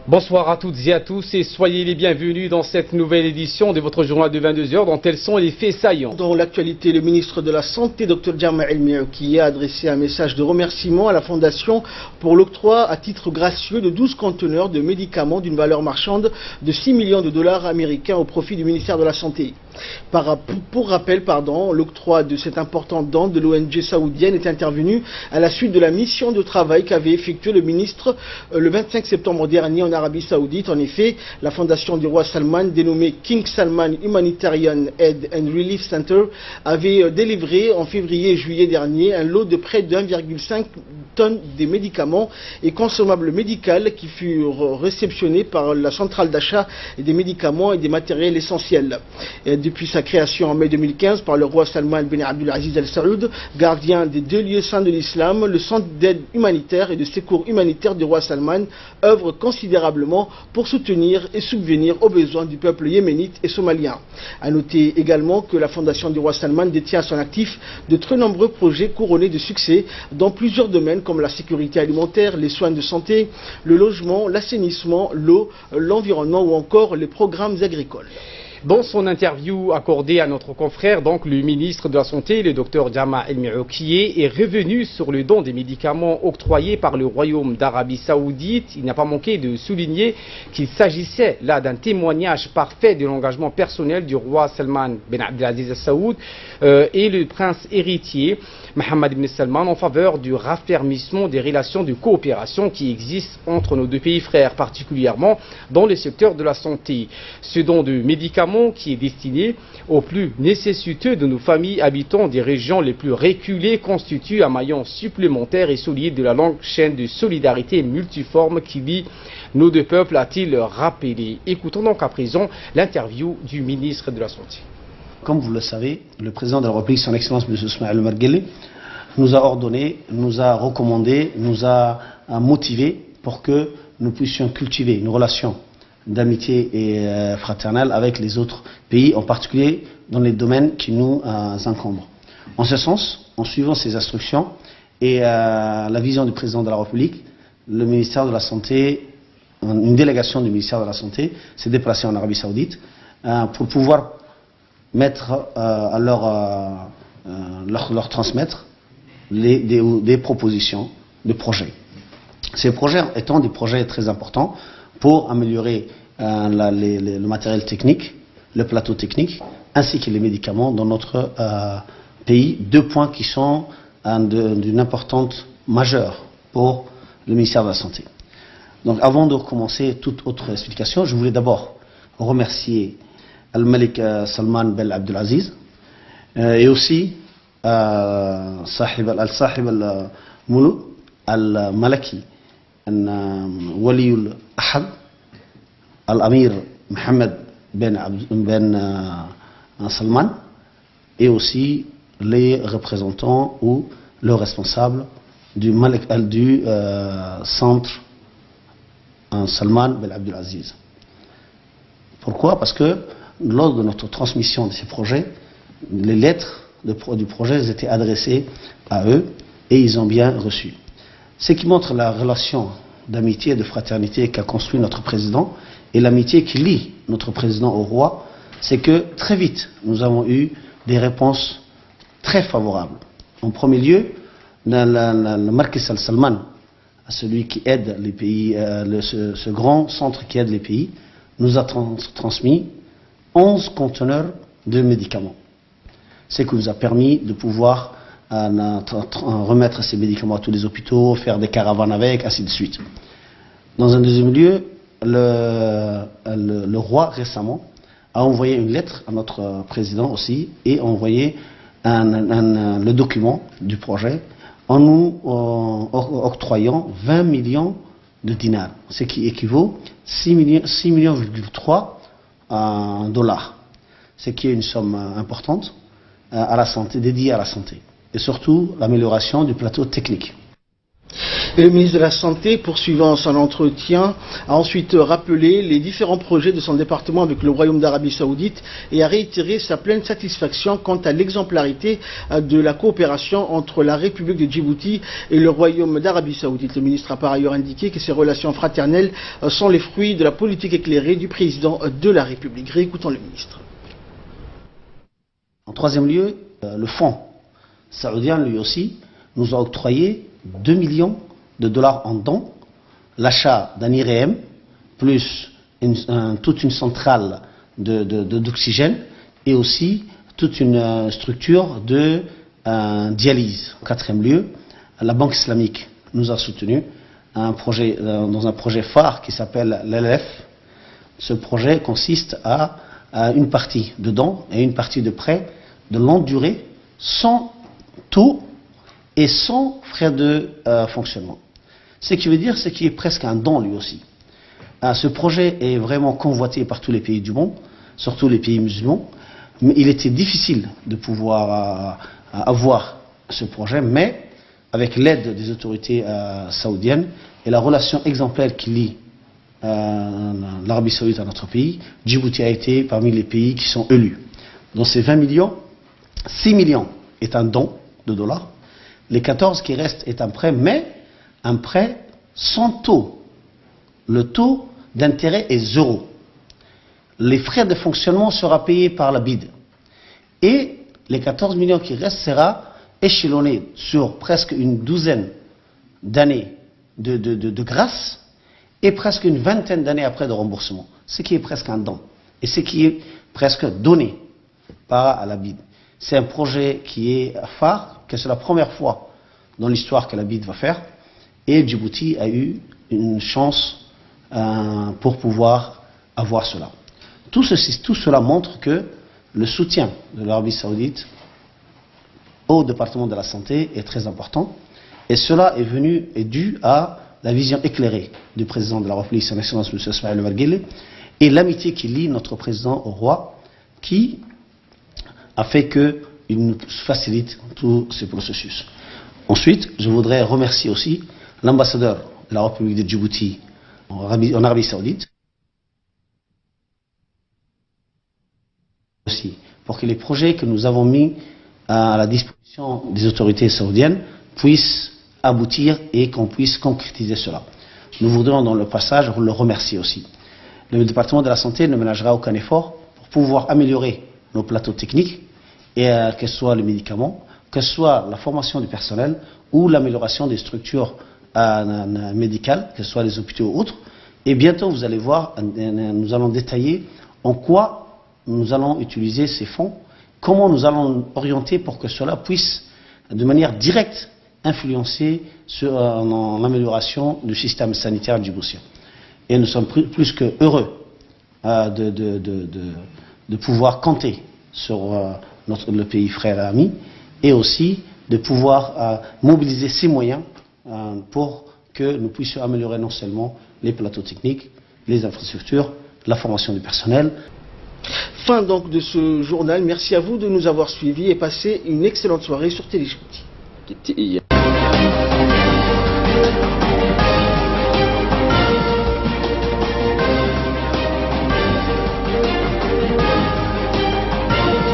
Bonsoir à toutes et à tous et soyez les bienvenus dans cette nouvelle édition de votre journal de 22 heures dont tels sont les faits saillants. Dans l'actualité, le ministre de la Santé, Dr Jama El-Miaoki, a adressé un message de remerciement à la Fondation pour l'octroi à titre gracieux de 12 conteneurs de médicaments d'une valeur marchande de 6 millions de dollars américains au profit du ministère de la Santé. Pour rappel, l'octroi de cet important don de l'ONG saoudienne est intervenu à la suite de la mission de travail qu'avait effectué le ministre le 25 septembre dernier en Arabie Saoudite. En effet, la fondation du roi Salman, dénommée King Salman Humanitarian Aid and Relief Center, avait délivré en février et juillet dernier un lot de près de 1,5 tonnes de médicaments et consommables médicaux qui furent réceptionnés par la centrale d'achat des médicaments et des matériels essentiels. Depuis sa création en mai 2015 par le roi Salman bin Abdulaziz Al Saoud, gardien des 2 lieux saints de l'islam, le centre d'aide humanitaire et de secours humanitaire du roi Salman œuvre considérablement pour soutenir et subvenir aux besoins du peuple yéménite et somalien. A noter également que la fondation du roi Salman détient à son actif de très nombreux projets couronnés de succès dans plusieurs domaines comme la sécurité alimentaire, les soins de santé, le logement, l'assainissement, l'eau, l'environnement ou encore les programmes agricoles. Dans son interview accordée à notre confrère, le ministre de la Santé, le Dr Jama El-Miaoki, est revenu sur le don des médicaments octroyés par le Royaume d'Arabie Saoudite. Il n'a pas manqué de souligner qu'il s'agissait là d'un témoignage parfait de l'engagement personnel du roi Salman bin Abdelaziz Al Saoud et le prince héritier Mohammed ibn Salman en faveur du raffermissement des relations de coopération qui existent entre nos deux pays frères, particulièrement dans le secteur de la santé. Ce don de médicaments qui est destiné aux plus nécessiteux de nos familles habitant des régions les plus reculées constitue un maillon supplémentaire et solide de la longue chaîne de solidarité multiforme qui lie nos deux peuples, a-t-il rappelé. Écoutons donc à présent l'interview du ministre de la Santé. Comme vous le savez, le président de la République, son Excellence M. Ismaël Omar Guelleh, nous a ordonné, nous a recommandé, nous a motivé pour que nous puissions cultiver une relation d'amitié et fraternelle avec les autres pays, en particulier dans les domaines qui nous encombrent. En ce sens, en suivant ces instructions et la vision du président de la République, le ministère de la Santé, une délégation du ministère de la Santé s'est déplacée en Arabie Saoudite pour pouvoir mettre à leur transmettre des propositions de projets. Ces projets étant des projets très importants pour améliorer le matériel technique, le plateau technique, ainsi que les médicaments dans notre pays. 2 points qui sont d'une importance majeure pour le ministère de la Santé. Donc avant de commencer toute autre explication, je voulais d'abord remercier Al-Malik Salman bin Abdelaziz et aussi Sahib al-Muluk al-Malaki Waliul Ahad Al-Amir Mohammed ben Salman et aussi les représentants ou le responsable du centre Salman ben Abdelaziz. Pourquoi? Parce que lors de notre transmission de ces projets, les lettres du projet étaient adressées à eux et ils ont bien reçu. Ce qui montre la relation d'amitié et de fraternité qu'a construit notre président et l'amitié qui lie notre président au roi, c'est que très vite nous avons eu des réponses très favorables. En premier lieu, le Marquis Al Salman, celui qui aide les pays, ce grand centre qui aide les pays, nous a transmis 11 conteneurs de médicaments. Ce qui nous a permis de pouvoir remettre ces médicaments à tous les hôpitaux, faire des caravanes avec, ainsi de suite. Dans un deuxième lieu, le roi récemment a envoyé une lettre à notre président aussi et a envoyé le document du projet en nous octroyant 20 millions de dinars, ce qui équivaut 6,3 millions dollars, ce qui est une somme importante à la santé, dédiée à la santé et surtout l'amélioration du plateau technique. Et le ministre de la Santé, poursuivant son entretien, a ensuite rappelé les différents projets de son département avec le Royaume d'Arabie Saoudite et a réitéré sa pleine satisfaction quant à l'exemplarité de la coopération entre la République de Djibouti et le Royaume d'Arabie Saoudite. Le ministre a par ailleurs indiqué que ces relations fraternelles sont les fruits de la politique éclairée du président de la République. Réécoutons le ministre. En troisième lieu, le fonds saoudien, lui aussi, nous a octroyé 2 millions de dollars en dons, l'achat d'un IRM, plus toute une centrale d'oxygène et aussi toute une structure de dialyse. En quatrième lieu, la Banque islamique nous a soutenus dans un projet phare qui s'appelle l'LF. Ce projet consiste à une partie de dons et une partie de prêts de longue durée, sans taux et sans frais de fonctionnement. Ce qui veut dire, c'est qu'il est presque un don lui aussi. Ce projet est vraiment convoité par tous les pays du monde, surtout les pays musulmans. Mais il était difficile de pouvoir avoir ce projet, mais avec l'aide des autorités saoudiennes et la relation exemplaire qui lie l'Arabie Saoudite à notre pays, Djibouti a été parmi les pays qui sont élus. Dans ces 20 millions, 6 millions est un don de dollars. Les 14 qui restent est un prêt, mais un prêt sans taux. Le taux d'intérêt est 0. Les frais de fonctionnement seront payés par la BID. Et les 14 millions qui restent sera échelonné sur presque une douzaine d'années de grâce et presque une vingtaine d'années après de remboursement. Ce qui est presque un don. Et ce qui est presque donné par la BID. C'est un projet qui est phare, que c'est la première fois dans l'histoire que la BID va faire. Et Djibouti a eu une chance pour pouvoir avoir cela. Tout cela montre que le soutien de l'Arabie Saoudite au département de la santé est très important. Et cela est dû à la vision éclairée du président de la République, son Excellence M. Ismaël Omar Guelleh, et l'amitié qui lie notre président au roi, qui a fait qu'il nous facilite tous ces processus. Ensuite, je voudrais remercier aussi l'ambassadeur de la République de Djibouti en Arabie Saoudite, aussi, pour que les projets que nous avons mis à la disposition des autorités saoudiennes puissent aboutir et qu'on puisse concrétiser cela. Nous voudrions dans le passage le remercier aussi. Le département de la santé ne ménagera aucun effort pour pouvoir améliorer nos plateaux techniques, et que ce soit les médicaments, que ce soit la formation du personnel ou l'amélioration des structures médicales, que ce soit les hôpitaux ou autres. Et bientôt, vous allez voir, nous allons détailler en quoi nous allons utiliser ces fonds, comment nous allons orienter pour que cela puisse, de manière directe, influencer sur l'amélioration du système sanitaire djiboutien. Et nous sommes plus que heureux de pouvoir compter sur le pays frère et ami, et aussi de pouvoir mobiliser ces moyens pour que nous puissions améliorer non seulement les plateaux techniques, les infrastructures, la formation du personnel. Fin donc de ce journal. Merci à vous de nous avoir suivis et passez une excellente soirée sur Télé Djibouti.